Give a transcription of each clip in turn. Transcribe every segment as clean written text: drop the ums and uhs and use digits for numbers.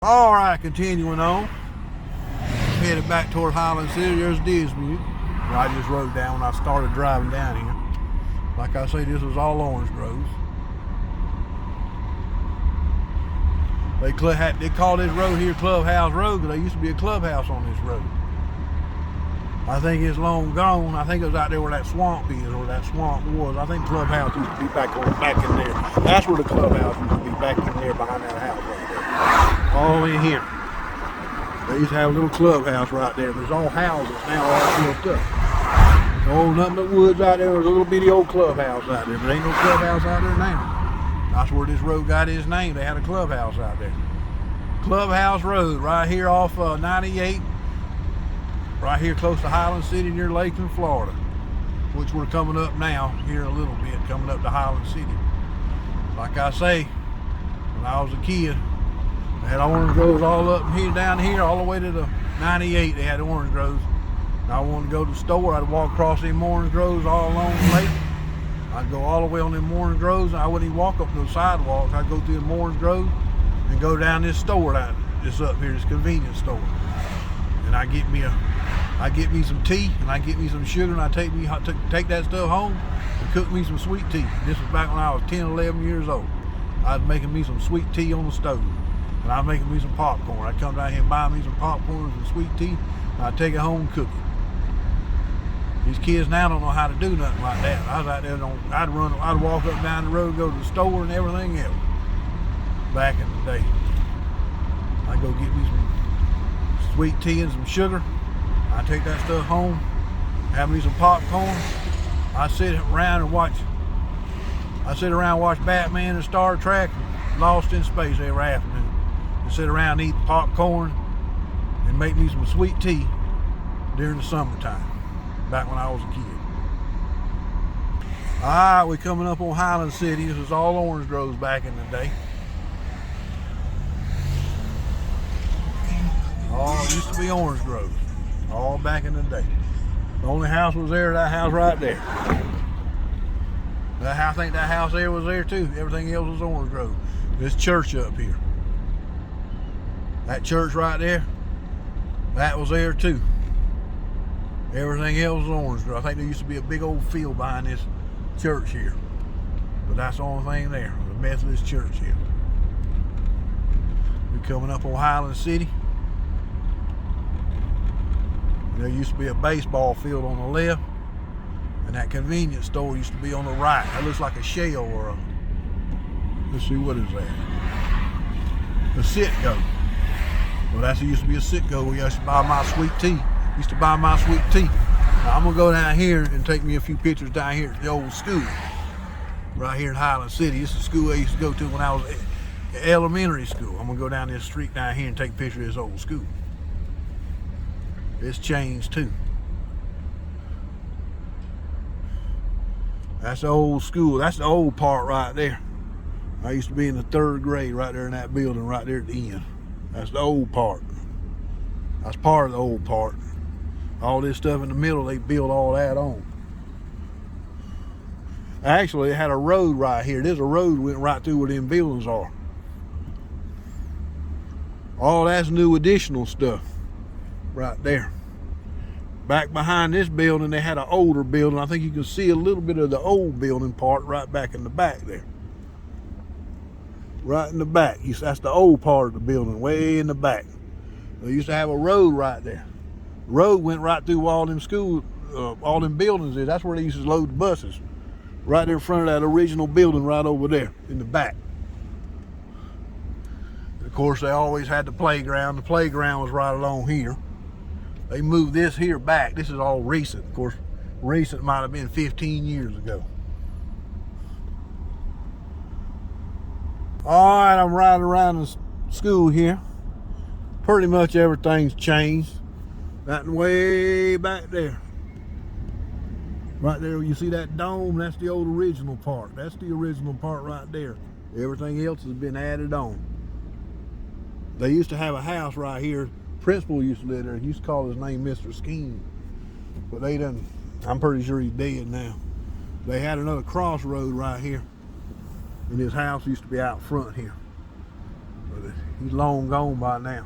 All right, continuing on. Headed back toward Highland City. There's Dismute. I just rode down when I started driving down here. Like I say, this was all orange groves. They call this road here Clubhouse Road because there used to be a clubhouse on this road. I think it's long gone. I think it was out there where that swamp is, or that swamp was. I think clubhouse used to be back in there. That's where the clubhouse used to be, back in there behind that house right there. All in here. They used to have a little clubhouse right there. There's all houses now all built up. So nothing but woods out there. There's a little bitty old clubhouse out there, but ain't no clubhouse out there now. That's where this road got its name. They had a clubhouse out there. Clubhouse Road right here off 98. Right here close to Highland City near Lakeland, Florida, which we're coming up now here in a little bit, coming up to Highland City. Like I say, when I was a kid, they had orange groves all up here, down here, all the way to the 98. They had orange groves. And I wanted to go to the store. I'd walk across them orange groves all along the lake. I'd go all the way on them orange groves, and I wouldn't even walk up those sidewalks. I'd go through them orange groves and go down this store, this up here, this convenience store. And I get me some tea, and I get me some sugar, and I take that stuff home and cook me some sweet tea. This was back when I was 10, 11 years old. I was making me some sweet tea on the stove, and I was making me some popcorn. I'd come down here and buy me some popcorn and some sweet tea, and I'd take it home and cook it. These kids now don't know how to do nothing like that. I was out there, I'd walk up down the road, go to the store and everything else. Back in the day, I'd go get me some sweet tea and some sugar. I take that stuff home, have me some popcorn. I sit around and watch Batman and Star Trek and Lost in Space every afternoon. And sit around and eat popcorn and make me some sweet tea during the summertime, back when I was a kid. All right, we're coming up on Highland City. This was all orange groves back in the day. All used to be orange groves. All back in the day. The only house was there, that house right there. I think that house there was there too. Everything else was orange grove. This church up here. That church right there, that was there too. Everything else was orange grove. I think there used to be a big old field behind this church here. But that's the only thing there, the Methodist church here. We're coming up on Highland City. There used to be a baseball field on the left, and that convenience store used to be on the right. That looks like a shell or a, let's see, what is that? A Citgo. Well, that used to be a Citgo. We used to buy my sweet tea. Now, I'm gonna go down here and take me a few pictures down here at the old school, right here in Highland City. This is the school I used to go to when I was in elementary school. I'm gonna go down this street down here and take a picture of this old school. It's changed too. That's the old school. That's the old part right there. I used to be in the 3rd grade right there in that building right there at the end. That's the old part. That's part of the old part. All this stuff in the middle, they built all that on. Actually, it had a road right here. There's a road went right through where them buildings are. All that's new additional stuff. Right there. Back behind this building, they had an older building. I think you can see a little bit of the old building part right back in the back there. Right in the back. That's the old part of the building, way in the back. They used to have a road right there. The road went right through all them all them buildings there. That's where they used to load the buses. Right there in front of that original building right over there in the back. And of course, they always had the playground. The playground was right along here. They moved this here back. This is all recent. Of course, recent might have been 15 years ago. All right, I'm riding around the school here. Pretty much everything's changed. That way back there. Right there, you see that dome? That's the old original part. That's the original part right there. Everything else has been added on. They used to have a house right here. Principal used to live there. He used to call his name Mr. Scheme. But they done, I'm pretty sure he's dead now. They had another crossroad right here. And his house used to be out front here. But but he's long gone by now.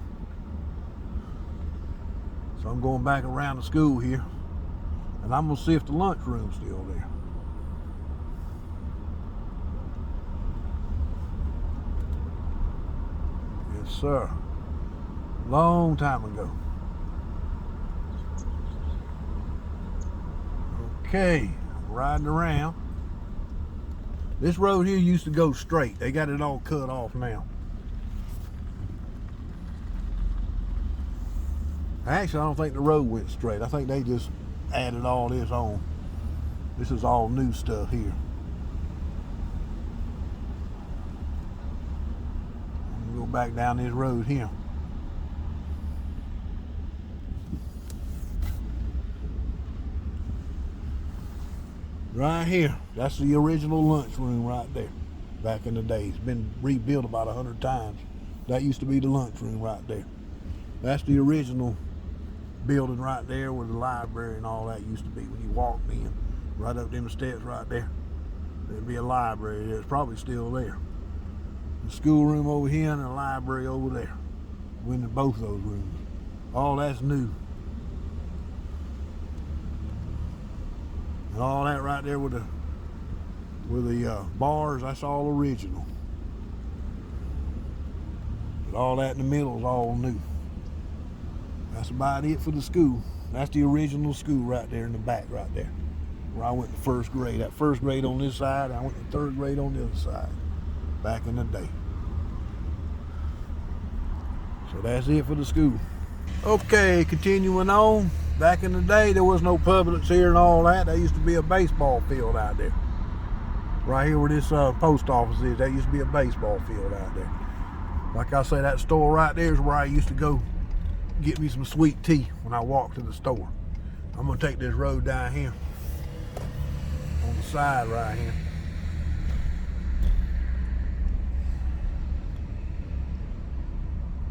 So I'm going back around the school here, and I'm gonna see if the lunchroom's still there. Yes, sir. Long time ago. Okay, riding around. This road here used to go straight. They got it all cut off now. Actually, I don't think the road went straight. I think they just added all this on. This is all new stuff here. I'm gonna go back down this road here. Right here, that's the original lunchroom right there. Back in the day, it's been rebuilt about 100 times. That used to be the lunchroom right there. That's the original building right there where the library and all that used to be. When you walked in, right up them steps right there, there'd be a library there. It's probably still there. The schoolroom over here and the library over there. Went in both of those rooms. All that's new. And all that right there with the bars, that's all original. But all that in the middle is all new. That's about it for the school. That's the original school right there in the back right there, where I went to first grade. That first grade on this side, I went to third grade on the other side, back in the day. So that's it for the school. Okay, continuing on. Back in the day, there was no Publix here and all that. There used to be a baseball field out there. Right here where this post office is, there used to be a baseball field out there. Like I say, that store right there is where I used to go get me some sweet tea when I walked to the store. I'm gonna take this road down here on the side right here.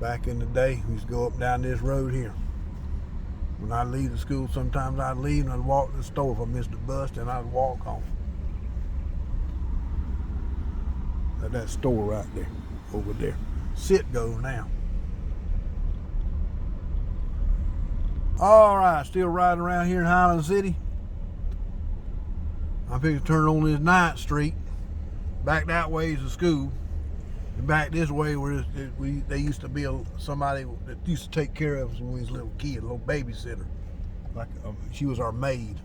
Back in the day, we used to go up and down this road here. When I leave the school, sometimes I'd leave and I'd walk to the store. If I missed the bus, then I'd walk home. At that store right there, over there. Sit-go now. All right, still riding around here in Highland City. I'm fixing to turn on this 9th Street. Back that way is the school. And back this way where they used to be somebody that used to take care of us when we was little kids, a little babysitter. Like she was our maid.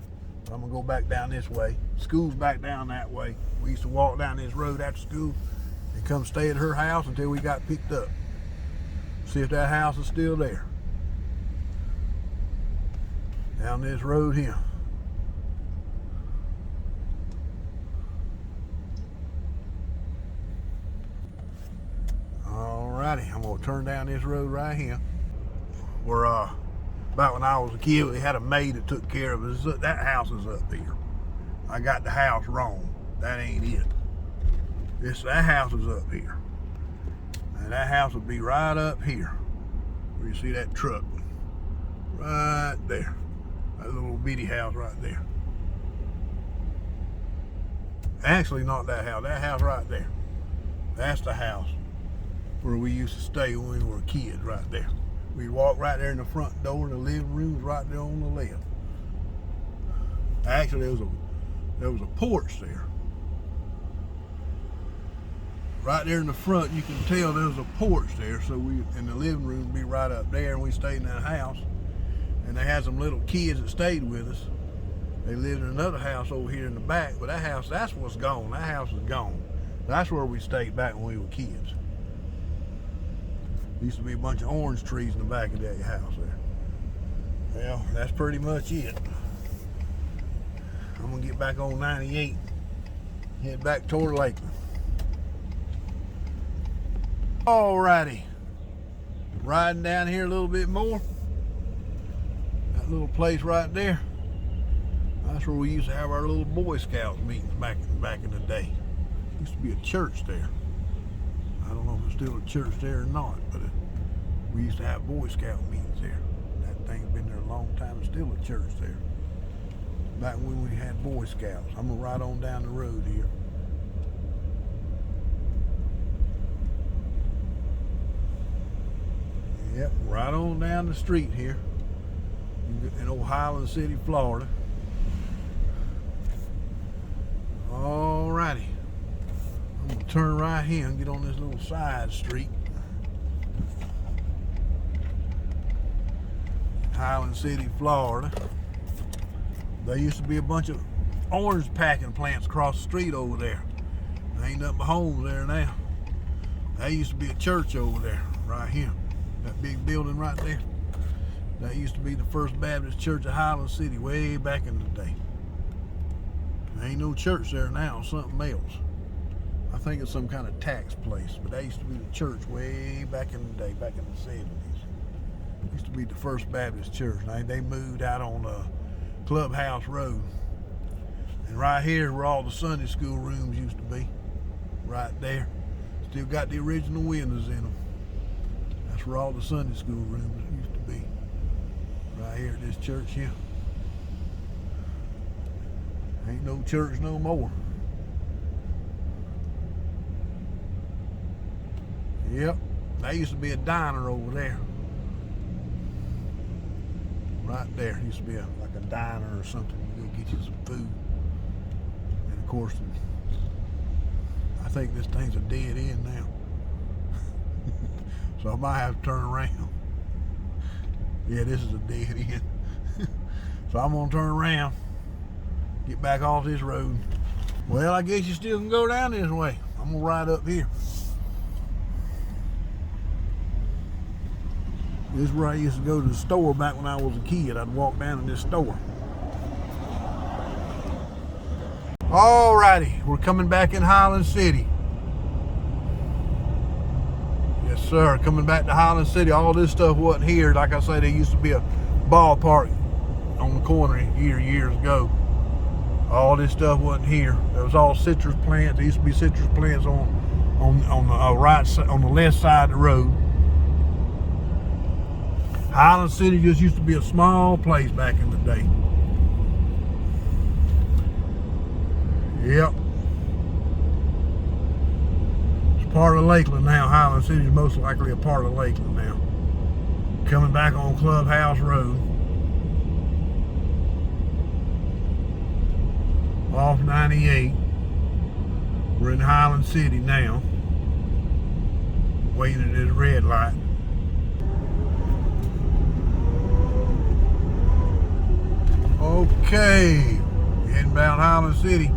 I'm gonna go back down this way. School's back down that way. We used to walk down this road after school and come stay at her house until we got picked up. See if that house is still there. Down this road here. Alrighty, I'm gonna turn down this road right here. Where about when I was a kid, we had a maid that took care of us. That house is up here. I got the house wrong. That ain't it. That house is up here. And that house would be right up here. Where you see that truck. Right there. That little bitty house right there. Actually, not that house. That house right there. That's the house where we used to stay when we were kids right there. We'd walk right there in the front door, and the living room's right there on the left. Actually, there was a porch there. Right there in the front, you can tell there was a porch there, so in the living room would be right up there, and we stayed in that house. And they had some little kids that stayed with us. They lived in another house over here in the back, but that house, that's what's gone. That house is gone. That's where we stayed back when we were kids. There used to be a bunch of orange trees in the back of that house there. Well, that's pretty much it. I'm gonna get back on 98, head back toward Lakeland. Alrighty, riding down here a little bit more. That little place right there, that's where we used to have our little Boy Scouts meetings back in the day. Used to be a church there. I don't know if it's still a church there or not, but we used to have Boy Scout meetings there. That thing's been there a long time. It's still a church there. Back when we had Boy Scouts. I'm gonna ride on down the road here. Yep, right on down the street here in old Highland City, Florida. Alrighty, I'm gonna turn right here and get on this little side street. Highland City, Florida. There used to be a bunch of orange packing plants across the street over there. There ain't nothing but homes there now. There used to be a church over there, right here. That big building right there. That used to be the First Baptist Church of Highland City way back in the day. There ain't no church there now, something else. I think it's some kind of tax place, but that used to be the church way back in the day, back in the 70s. It used to be the First Baptist Church. Now they moved out on Clubhouse Road. And right here where all the Sunday school rooms used to be. Right there. Still got the original windows in them. That's where all the Sunday school rooms used to be. Right here at this church here. Ain't no church no more. Yep. There used to be a diner over there. Right there. Used to be like a diner or something. You go get you some food. And of course, I think this thing's a dead end now. So I might have to turn around. Yeah, this is a dead end. So I'm gonna turn around, get back off this road. Well, I guess you still can go down this way. I'm gonna ride up here. This is where I used to go to the store back when I was a kid. I'd walk down in this store. Alrighty, we're coming back in Highland City. Yes, sir, coming back to Highland City. All this stuff wasn't here. Like I say, there used to be a ballpark on the corner years ago. All this stuff wasn't here. There was all citrus plants. There used to be citrus plants on the right side, on the left side of the road. Highland City just used to be a small place back in the day. Yep. It's part of Lakeland now. Highland City is most likely a part of Lakeland now. Coming back on Clubhouse Road. Off 98. We're in Highland City now. Waiting at this red light. Okay, heading down Highland City.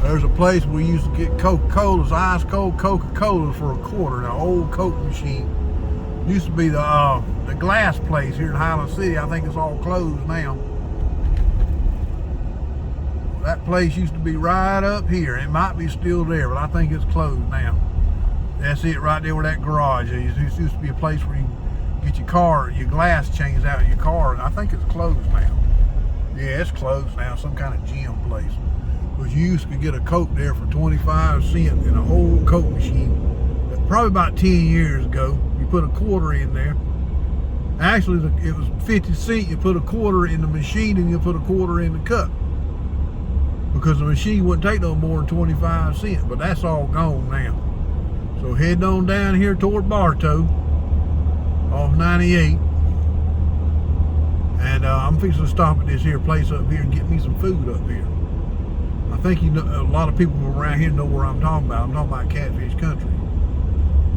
There's a place where we used to get Coca-Colas, ice cold Coca-Colas for $1. An old Coke machine. Used to be the glass place here in Highland City. I think it's all closed now. That place used to be right up here. It might be still there, but I think it's closed now. That's it right there where that garage is. It used to be a place where you get your glass changed out of your car, and I think it's closed now. Yeah, it's closed now, some kind of gym place. But you used to get a Coke there for 25 cents in an old Coke machine. Probably about 10 years ago. You put $1 in there. Actually, it was 50 cents. You put $1 in the machine and you put $1 in the cup. Because the machine wouldn't take no more than 25 cents, but that's all gone now. So heading on down here toward Bartow, off 98. And I'm fixing to stop at this here place up here and get me some food up here. I think a lot of people around here know where I'm talking about. I'm talking about Catfish Country.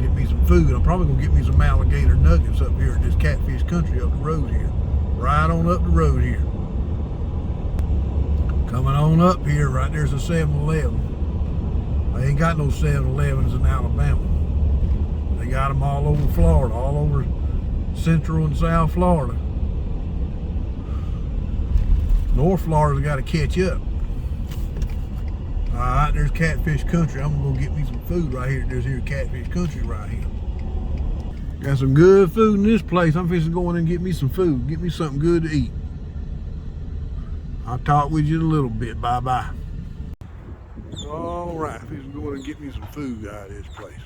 Get me some food. I'm probably gonna get me some alligator nuggets up here at this Catfish Country up the road here. Right on up the road here. Coming on up here, right there's a 7-Eleven. I ain't got no 7-Elevens in Alabama. They got them all over Florida, all over Central and South Florida. North Florida's got to catch up. Alright, there's Catfish Country. I'm gonna go get me some food right here. There's here Catfish Country right here. Got some good food in this place. I'm fixing to go in and get me some food. Get me something good to eat. I'll talk with you in a little bit. Bye-bye. Alright, I'm fixing to go in and get me some food out of this place.